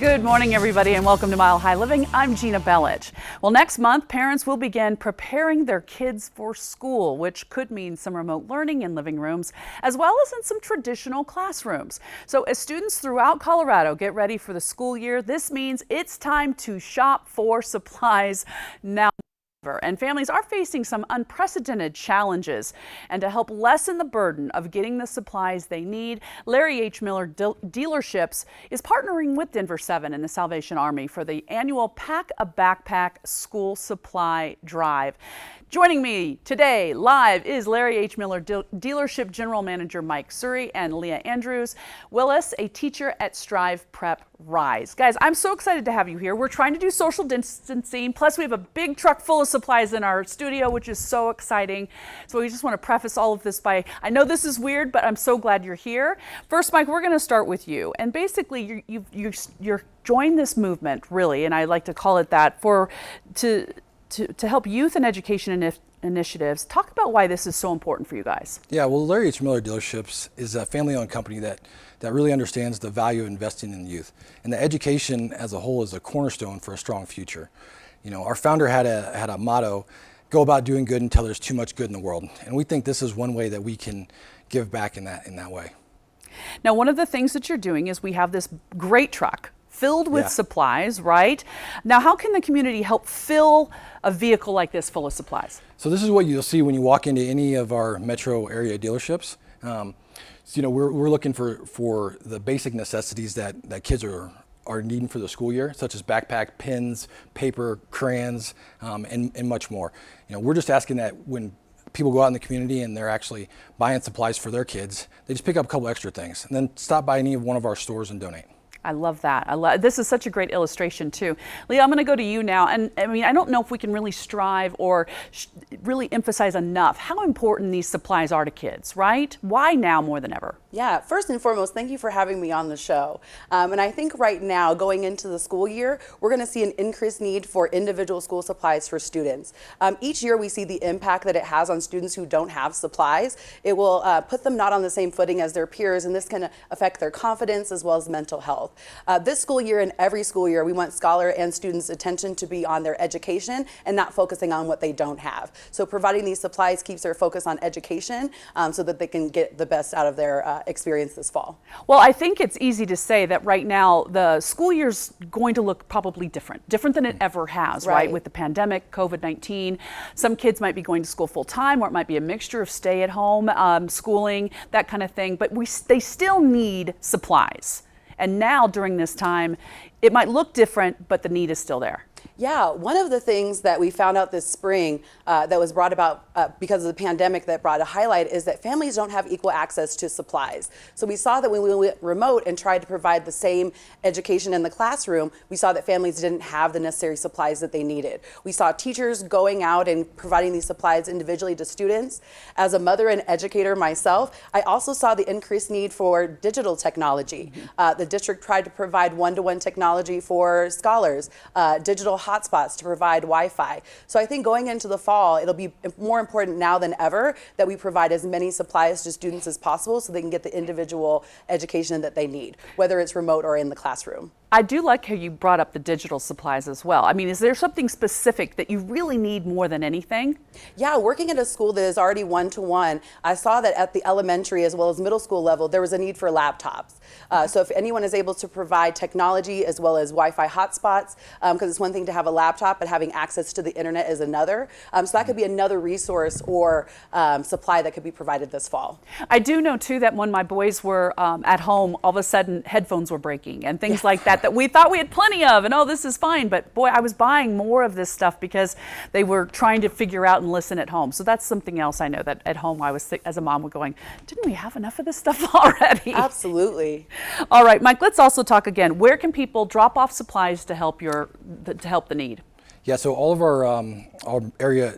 Good morning, everybody, and welcome to Mile High Living. I'm Gina Bellich. Well, next month, parents will begin preparing their kids for school, which could mean some remote learning in living rooms, as well as in some traditional classrooms. So as students throughout Colorado get ready for the school year, this means it's time to shop for supplies now. And families are facing some unprecedented challenges. And to help lessen the burden of getting the supplies they need, Larry H. Miller Dealerships is partnering with Denver 7 and the Salvation Army for the annual Pack a Backpack School Supply Drive. Joining me today live is Larry H. Miller Dealership General Manager Mike Suri and Leah Andrews Willis, a teacher at Strive Prep Rise. Guys, I'm so excited to have you here. We're trying to do social distancing, plus we have a big truck full of supplies in our studio, which is so exciting. So we just want to preface all of this by, I know this is weird, but I'm so glad you're here. First, Mike, we're going to start with you. And basically, you're joined this movement, really, and I like to call it that, to help youth and education initiatives. Talk about why this is so important for you guys. Yeah, well, Larry H. Miller Dealerships is a family-owned company that really understands the value of investing in youth. And the education as a whole is a cornerstone for a strong future. You know, our founder had a motto, go about doing good until there's too much good in the world. And we think this is one way that we can give back in that way. Now, one of the things that you're doing is we have this great truck filled with supplies, right? Now, how can the community help fill a vehicle like this full of supplies? So this is what you'll see when you walk into any of our metro area dealerships. So, you know, we're looking for the basic necessities that kids are needing for the school year, such as backpack, pens, paper, crayons, and much more. You know, we're just asking that when people go out in the community and they're actually buying supplies for their kids, they just pick up a couple extra things and then stop by any of one of our stores and donate. I love that. This is such a great illustration too. Leah, I'm going to go to you now. And I mean, I don't know if we can really strive or really emphasize enough how important these supplies are to kids, right? Why now more than ever? Yeah, first and foremost, thank you for having me on the show. And I think right now, going into the school year, we're going to see an increased need for individual school supplies for students. Each year we see the impact that it has on students who don't have supplies. It will put them not on the same footing as their peers, and this can affect their confidence as well as mental health. This school year and every school year, we want scholar and students' attention to be on their education and not focusing on what they don't have. So providing these supplies keeps their focus on education so that they can get the best out of their experience this fall. Well, I think it's easy to say that right now the school year's going to look probably different than it ever has, right? With the pandemic, COVID-19. Some kids might be going to school full time, or it might be a mixture of stay at home, schooling, that kind of thing. But they still need supplies. And now during this time, it might look different, but the need is still there. Yeah, one of the things that we found out this spring that was brought about because of the pandemic that brought a highlight is that families don't have equal access to supplies. So we saw that when we went remote and tried to provide the same education in the classroom, we saw that families didn't have the necessary supplies that they needed. We saw teachers going out and providing these supplies individually to students. As a mother and educator myself, I also saw the increased need for digital technology. The district tried to provide one-to-one technology for scholars, digital hotspots to provide Wi-Fi. So I think going into the fall, it'll be more important now than ever that we provide as many supplies to students as possible so they can get the individual education that they need, whether it's remote or in the classroom. I do like how you brought up the digital supplies as well. I mean, is there something specific that you really need more than anything? Yeah, working at a school that is already one-to-one, I saw that at the elementary as well as middle school level, there was a need for laptops. So if anyone is able to provide technology as well as Wi-Fi hotspots, because it's one thing to have a laptop, but having access to the internet is another. So that could be another resource or supply that could be provided this fall. I do know too that when my boys were at home, all of a sudden headphones were breaking and things like that we thought we had plenty of, and oh, this is fine. But boy, I was buying more of this stuff because they were trying to figure out and listen at home. So that's something else I know that at home I was, as a mom, going, didn't we have enough of this stuff already? Absolutely. All right, Mike, let's also talk again. Where can people drop off supplies to help the need? Yeah, so all of our area,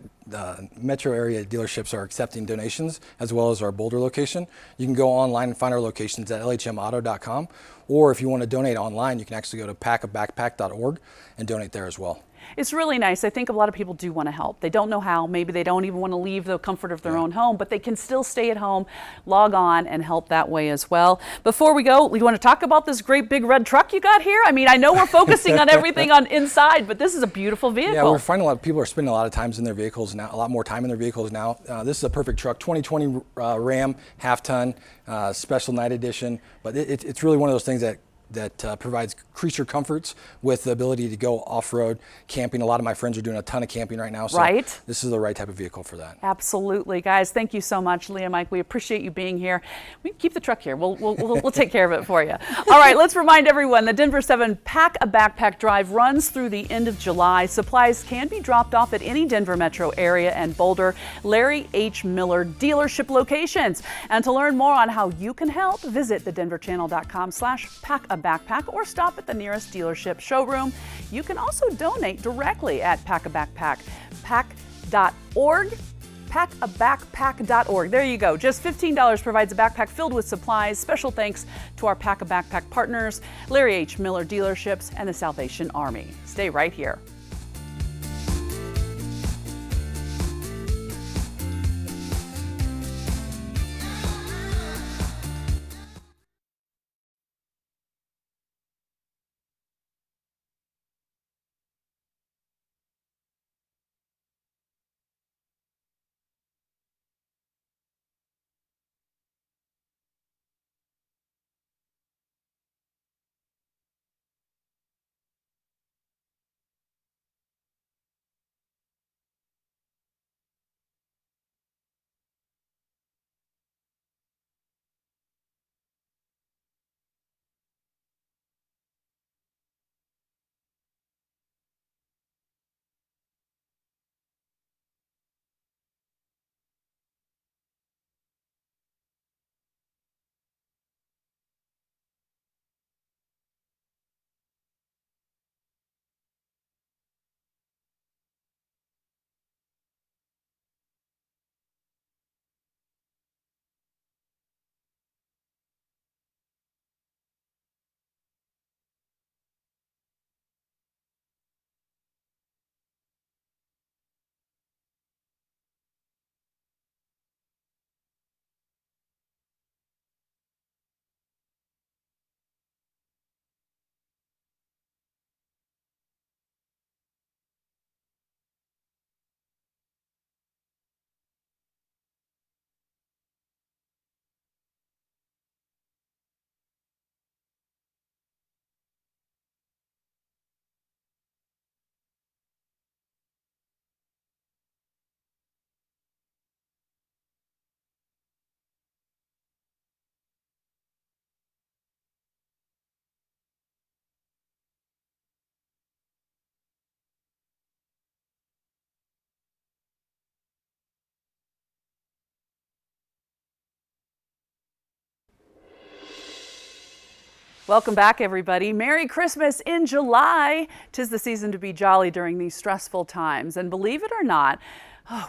metro area dealerships are accepting donations, as well as our Boulder location. You can go online and find our locations at lhmauto.com, or if you want to donate online, you can actually go to packabackpack.org and donate there as well. It's really nice. I think a lot of people do want to help. They don't know how. Maybe they don't even want to leave the comfort of their own home, but they can still stay at home, log on, and help that way as well. Before we go, we want to talk about this great big red truck you got here. I mean, I know we're focusing on everything on inside, but this is a beautiful vehicle. Yeah, we're finding a lot of people are spending a lot of times in their vehicles now, a lot more time in their vehicles now. This is a perfect truck, 2020 Ram, half-ton, special night edition. But it's really one of those things that provides creature comforts with the ability to go off-road camping. A lot of my friends are doing a ton of camping right now, so this is the right type of vehicle for that. Absolutely, guys. Thank you so much, Leah, Mike. We appreciate you being here. We can keep the truck here. We'll take care of it for you. All right, let's remind everyone the Denver 7 Pack a Backpack Drive runs through the end of July. Supplies can be dropped off at any Denver metro area and Boulder Larry H. Miller dealership locations. And to learn more on how you can help, visit thedenverchannel.com/pack-a-backpack or stop at the nearest dealership showroom. You can also donate directly at Pack a Backpack, pack.org. packabackpack.org. There you go. Just $15 provides a backpack filled with supplies. Special thanks to our Pack a Backpack partners, Larry H. Miller Dealerships and the Salvation Army. Stay right here. Welcome back, everybody. Merry Christmas in July. 'Tis the season to be jolly during these stressful times. And believe it or not,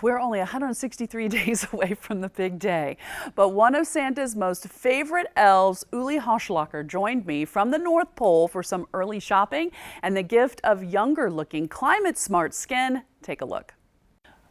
we're only 163 days away from the big day. But one of Santa's most favorite elves, Uli Hoschlacher, joined me from the North Pole for some early shopping and the gift of younger-looking climate-smart skin. Take a look.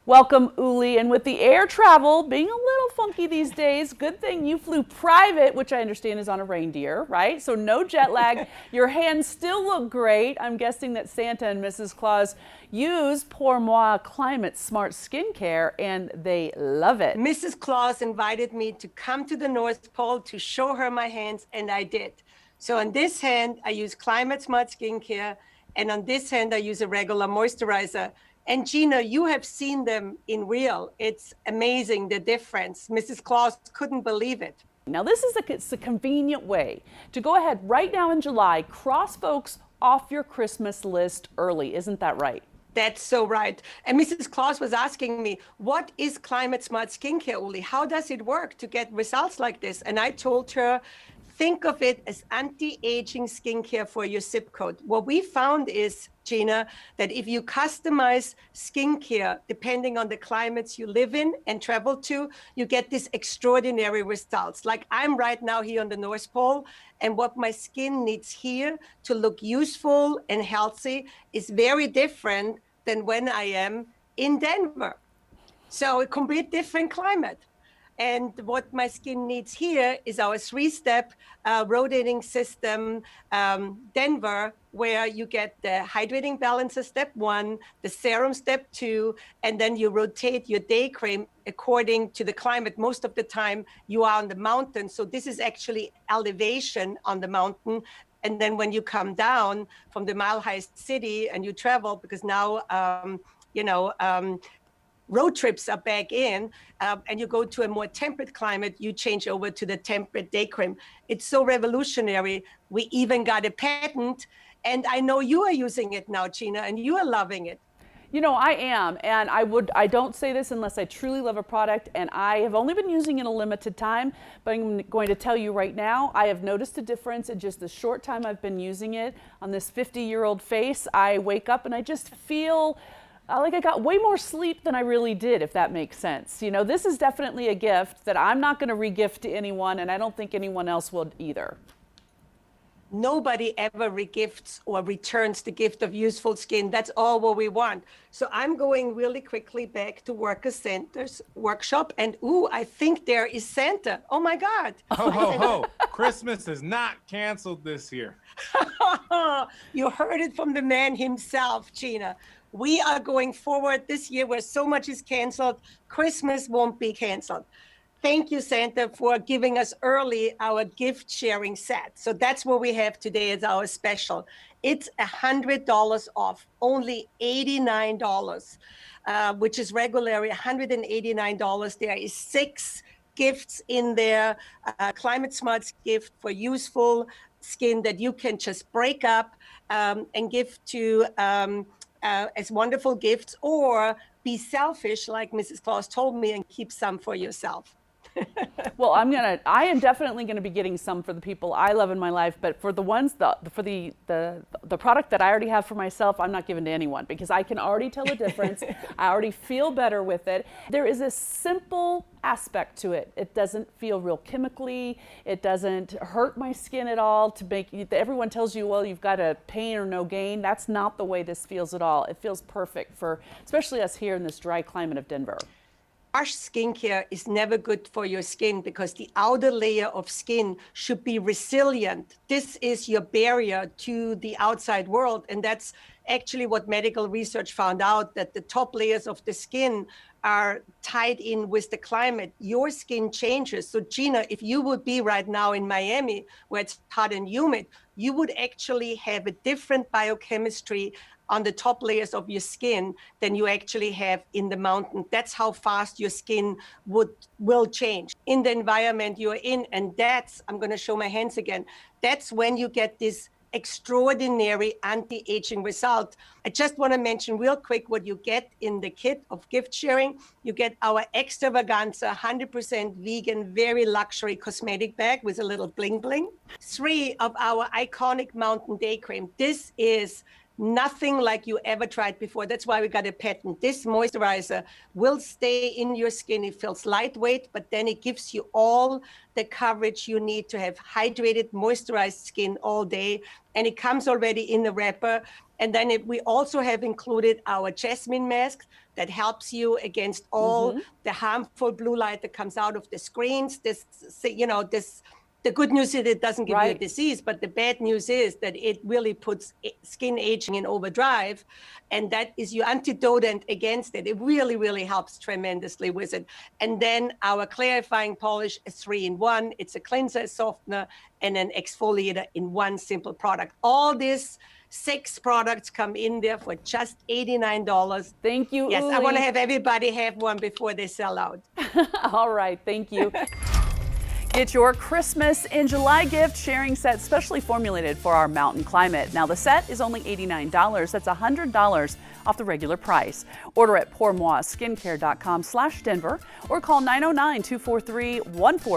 Welcome, Uli, and with the air travel being a little funky these days, good thing you flew private, which I understand is on a reindeer, right? So no jet lag. Your hands still look great. I'm guessing that Santa and Mrs. Claus use Pour Moi Climate Smart Skincare, and they love it. Mrs. Claus invited me to come to the North Pole to show her my hands, and I did. So on this hand, I use Climate Smart Skincare, and on this hand, I use a regular moisturizer. And Gina, you have seen them in real. It's amazing, the difference. Mrs. Claus couldn't believe it. Now this is a convenient way to go ahead right now in July, cross folks off your Christmas list early. Isn't that right? That's so right. And Mrs. Claus was asking me, what is Climate Smart Skincare, Uli? How does it work to get results like this? And I told her, think of it as anti-aging skincare for your zip code. What we found is, Gina, that if you customize skincare depending on the climates you live in and travel to, you get these extraordinary results. Like I'm right now here on the North Pole, and what my skin needs here to look useful and healthy is very different than when I am in Denver. So a complete different climate. And what my skin needs here is our three-step rotating system, Denver, where you get the hydrating balancer step 1, the serum step 2, and then you rotate your day cream according to the climate. Most of the time you are on the mountain. So this is actually elevation on the mountain. And then when you come down from the Mile High City and you travel, because now, road trips are back in, and you go to a more temperate climate, you change over to the temperate day cream. It's so revolutionary. We even got a patent, and I know you are using it now, Gina, and you are loving it. You know, I am, and I don't say this unless I truly love a product, and I have only been using it a limited time, but I'm going to tell you right now, I have noticed a difference in just the short time I've been using it. On this 50-year-old face, I wake up and I just feel like I got way more sleep than I really did, if that makes sense. You know, this is definitely a gift that I'm not going to re-gift to anyone, and I don't think anyone else will either. Nobody ever regifts or returns the gift of useful skin. That's all what we want. So I'm going really quickly back to Worker Center's workshop, and ooh, I think there is Santa. Oh my God. Ho, ho, ho. Christmas is not canceled this year. You heard it from the man himself, Gina. We are going forward this year where so much is canceled. Christmas won't be canceled. Thank you, Santa, for giving us early our gift sharing set. So that's what we have today as our special. It's $100 off, only $89, which is regularly $189. There is 6 gifts in there, climate smart gift for useful skin that you can just break up and give to as wonderful gifts, or be selfish, like Mrs. Claus told me, and keep some for yourself. Well, I am definitely gonna be getting some for the people I love in my life, but for the ones for the product that I already have for myself, I'm not giving to anyone because I can already tell a difference. I already feel better with it. There is a simple aspect to it. It doesn't feel real chemically. It doesn't hurt my skin at all. Everyone tells you, well, you've got a pain or no gain. That's not the way this feels at all. It feels perfect for, especially us here in this dry climate of Denver. Harsh skincare is never good for your skin because the outer layer of skin should be resilient. This is your barrier to the outside world. And that's actually what medical research found out, that the top layers of the skin are tied in with the climate. Your skin changes. So Gina, if you would be right now in Miami where it's hot and humid, you would actually have a different biochemistry on the top layers of your skin than you actually have in the mountain. That's how fast your skin will change in the environment you're in. And that's, I'm gonna show my hands again, that's when you get this extraordinary anti-aging result. I just wanna mention real quick what you get in the kit of gift sharing. You get our extravaganza, 100% vegan, very luxury cosmetic bag with a little bling bling. 3 of our iconic mountain day cream. This is nothing like you ever tried before. That's why we got a patent. This moisturizer will stay in your skin. It feels lightweight, but then it gives you all the coverage you need to have hydrated, moisturized skin all day. And it comes already in the wrapper. And then we also have included our Jasmine Mask that helps you against all the harmful blue light that comes out of the screens. The good news is it doesn't give you a disease, but the bad news is that it really puts skin aging in overdrive, and that is your antidote against it. It really, really helps tremendously with it. And then our clarifying polish is 3-in-1. It's a cleanser, a softener, and an exfoliator in one simple product. All these 6 products come in there for just $89. Thank you, Yes, Uli. I want to have everybody have one before they sell out. All right, thank you. Get your Christmas in July gift sharing set specially formulated for our mountain climate. Now the set is only $89. That's $100 off the regular price. Order at pourmoiskincare.com/Denver or call 909-243-14